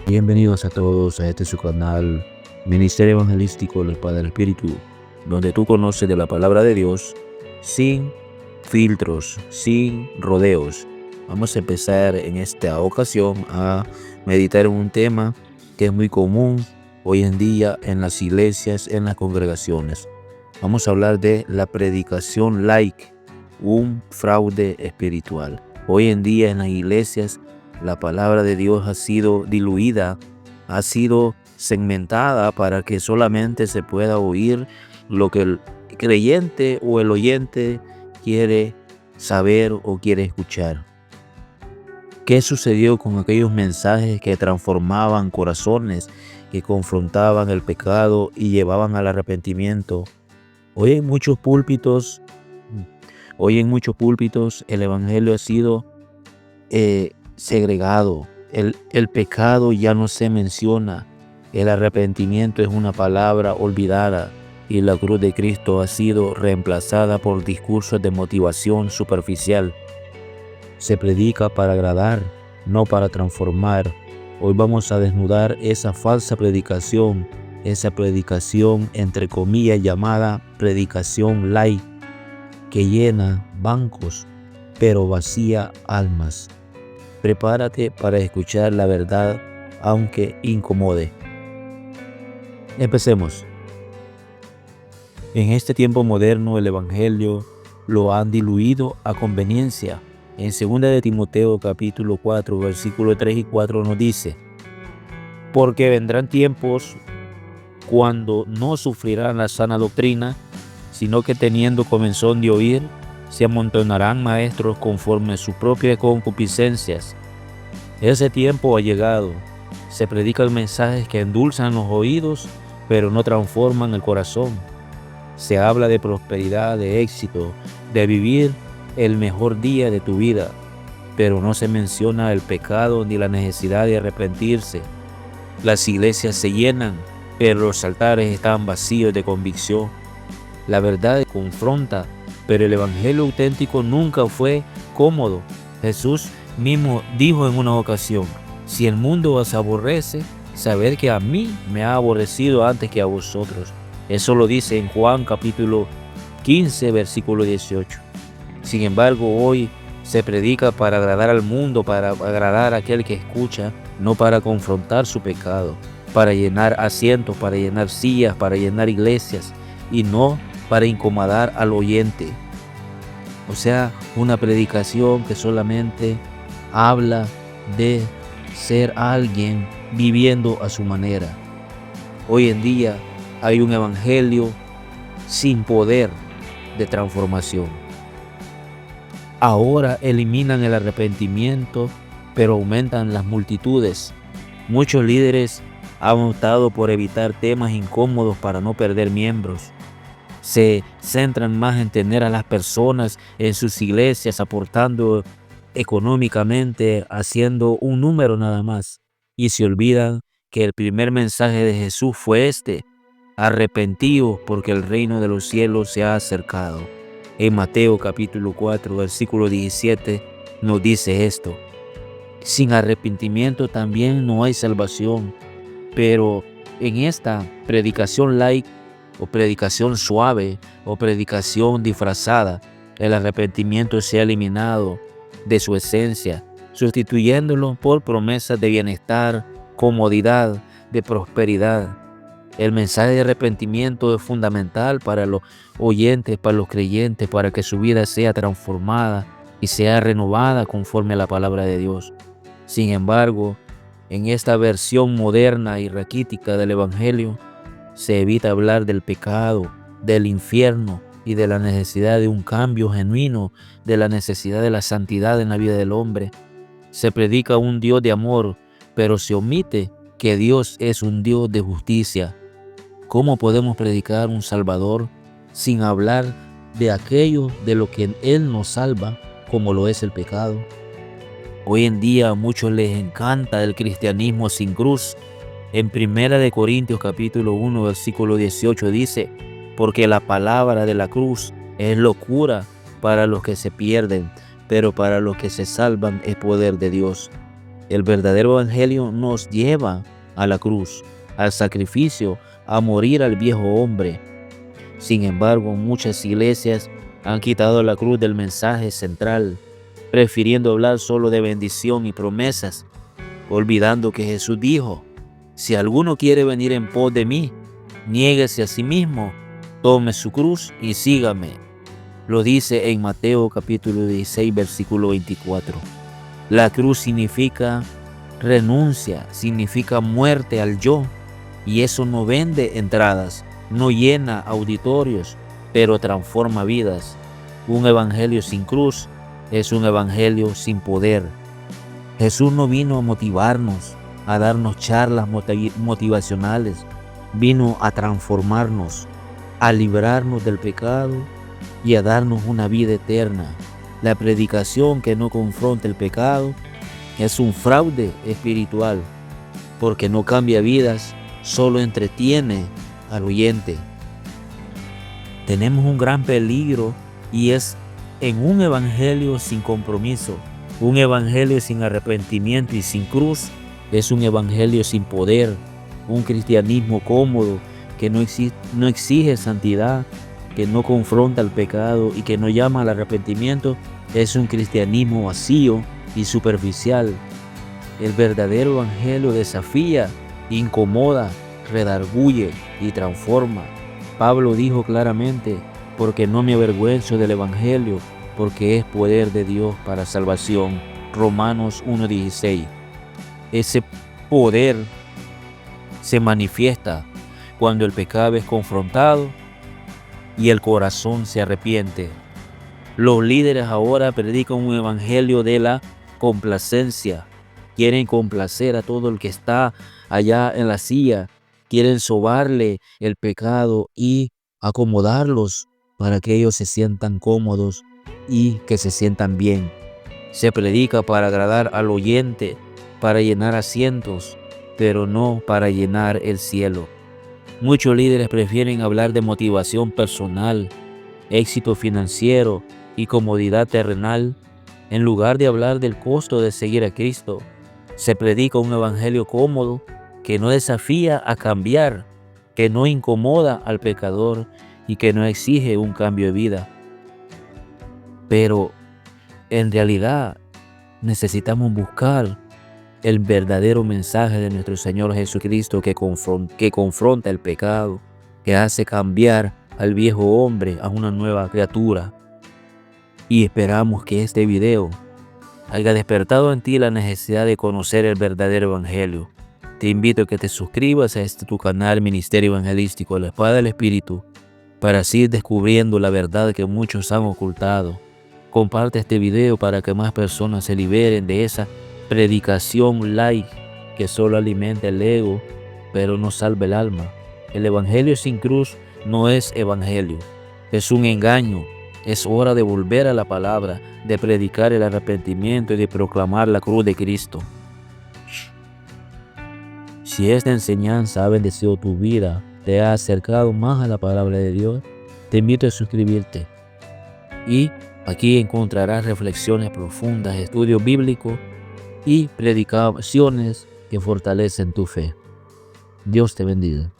Bienvenidos a todos a este su canal Ministerio Evangelístico del Padre Espíritu, donde tú conoces de la palabra de Dios sin filtros, sin rodeos. Vamos a empezar en esta ocasión a meditar en un tema que es muy común hoy en día en las iglesias, en las congregaciones. Vamos a hablar de la predicación light, un fraude espiritual. Hoy en día en las iglesias la palabra de Dios ha sido diluida, ha sido segmentada para que solamente se pueda oír lo que el creyente o el oyente quiere saber o quiere escuchar. ¿Qué sucedió con aquellos mensajes que transformaban corazones, que confrontaban el pecado y llevaban al arrepentimiento? Hoy en muchos púlpitos el evangelio ha sido segregado. El pecado ya no se menciona. El arrepentimiento es una palabra olvidada y la cruz de Cristo ha sido reemplazada por discursos de motivación superficial. Se predica para agradar, no para transformar. Hoy vamos a desnudar esa falsa predicación, esa predicación entre comillas llamada predicación light, que llena bancos pero vacía almas. Prepárate para escuchar la verdad, aunque incomode. Empecemos. En este tiempo moderno el evangelio lo han diluido a conveniencia. En 2 de Timoteo capítulo 4, versículos 3 y 4 nos dice: porque vendrán tiempos cuando no sufrirán la sana doctrina, sino que teniendo comezón de oír, se amontonarán maestros conforme a sus propias concupiscencias. Ese tiempo ha llegado. Se predican mensajes que endulzan los oídos, pero no transforman el corazón. Se habla de prosperidad, de éxito, de vivir el mejor día de tu vida, pero no se menciona el pecado ni la necesidad de arrepentirse. Las iglesias se llenan, pero los altares están vacíos de convicción. La verdad confronta, pero el evangelio auténtico nunca fue cómodo. Jesús mismo dijo en una ocasión: si el mundo os aborrece, sabed que a mí me ha aborrecido antes que a vosotros. Eso lo dice en Juan capítulo 15, versículo 18. Sin embargo, hoy se predica para agradar al mundo, para agradar a aquel que escucha, no para confrontar su pecado, para llenar asientos, para llenar sillas, para llenar iglesias, y no para incomodar al oyente. O sea, una predicación que solamente habla de ser alguien viviendo a su manera. Hoy en día hay un evangelio sin poder de transformación. Ahora eliminan el arrepentimiento, pero aumentan las multitudes. Muchos líderes han optado por evitar temas incómodos para no perder miembros. Se centran más en tener a las personas en sus iglesias, aportando económicamente, haciendo un número nada más. Y se olvidan que el primer mensaje de Jesús fue arrepentíos porque el reino de los cielos se ha acercado. En Mateo capítulo 4, versículo 17 nos dice esto: sin arrepentimiento también no hay salvación. Pero en esta predicación light, o predicación suave, o predicación disfrazada, el arrepentimiento se ha eliminado de su esencia, sustituyéndolo por promesas de bienestar, comodidad, de prosperidad. El mensaje de arrepentimiento es fundamental para los oyentes, para los creyentes, para que su vida sea transformada y sea renovada conforme a la palabra de Dios. Sin embargo, en esta versión moderna y raquítica del evangelio, se evita hablar del pecado, del infierno y de la necesidad de un cambio genuino, de la necesidad de la santidad en la vida del hombre. Se predica un Dios de amor, pero se omite que Dios es un Dios de justicia. ¿Cómo podemos predicar un Salvador sin hablar de aquello de lo que Él nos salva, como lo es el pecado? Hoy en día a muchos les encanta el cristianismo sin cruz. En 1 Corintios capítulo 1, versículo 18 dice: porque la palabra de la cruz es locura para los que se pierden, pero para los que se salvan es poder de Dios. El verdadero evangelio nos lleva a la cruz, al sacrificio, a morir al viejo hombre. Sin embargo, muchas iglesias han quitado la cruz del mensaje central, prefiriendo hablar solo de bendición y promesas, olvidando que Jesús dijo: si alguno quiere venir en pos de mí, niéguese a sí mismo, tome su cruz y sígame. Lo dice en Mateo capítulo 16, versículo 24. La cruz significa renuncia, significa muerte al yo, y eso no vende entradas, no llena auditorios, pero transforma vidas. Un evangelio sin cruz es un evangelio sin poder. Jesús no vino a motivarnos, a darnos charlas motivacionales, vino a transformarnos, a librarnos del pecado y a darnos una vida eterna. La predicación que no confronta el pecado es un fraude espiritual, porque no cambia vidas, solo entretiene al oyente. Tenemos un gran peligro y es en un evangelio sin compromiso. Un evangelio sin arrepentimiento y sin cruz es un evangelio sin poder. Un cristianismo cómodo que no exige santidad, que no confronta el pecado y que no llama al arrepentimiento es un cristianismo vacío y superficial. El verdadero evangelio desafía, incomoda, redarguye y transforma. Pablo dijo claramente: porque no me avergüenzo del evangelio, porque es poder de Dios para salvación. Romanos 1:16. Ese poder se manifiesta cuando el pecado es confrontado y el corazón se arrepiente. Los líderes ahora predican un evangelio de la complacencia. Quieren complacer a todo el que está allá en la silla. Quieren sobarle el pecado y acomodarlos para que ellos se sientan cómodos y que se sientan bien. Se predica para agradar al oyente, para llenar asientos, pero no para llenar el cielo. Muchos líderes prefieren hablar de motivación personal, éxito financiero y comodidad terrenal, en lugar de hablar del costo de seguir a Cristo. Se predica un evangelio cómodo que no desafía a cambiar, que no incomoda al pecador y que no exige un cambio de vida. Pero en realidad necesitamos buscar el verdadero mensaje de nuestro Señor Jesucristo que confronta el pecado, que hace cambiar al viejo hombre a una nueva criatura. Y esperamos que este video haya despertado en ti la necesidad de conocer el verdadero evangelio. Te invito a que te suscribas a tu canal Ministerio Evangelístico La Espada del Espíritu para así ir descubriendo la verdad que muchos han ocultado. Comparte este video para que más personas se liberen de esa predicación light que solo alimenta el ego, pero no salva el alma. El evangelio sin cruz no es evangelio, es un engaño. Es hora de volver a la palabra, de predicar el arrepentimiento y de proclamar la cruz de Cristo. Si esta enseñanza ha bendecido tu vida, te ha acercado más a la palabra de Dios, te invito a suscribirte. Y aquí encontrarás reflexiones profundas, estudios bíblicos y predicaciones que fortalecen tu fe. Dios te bendiga.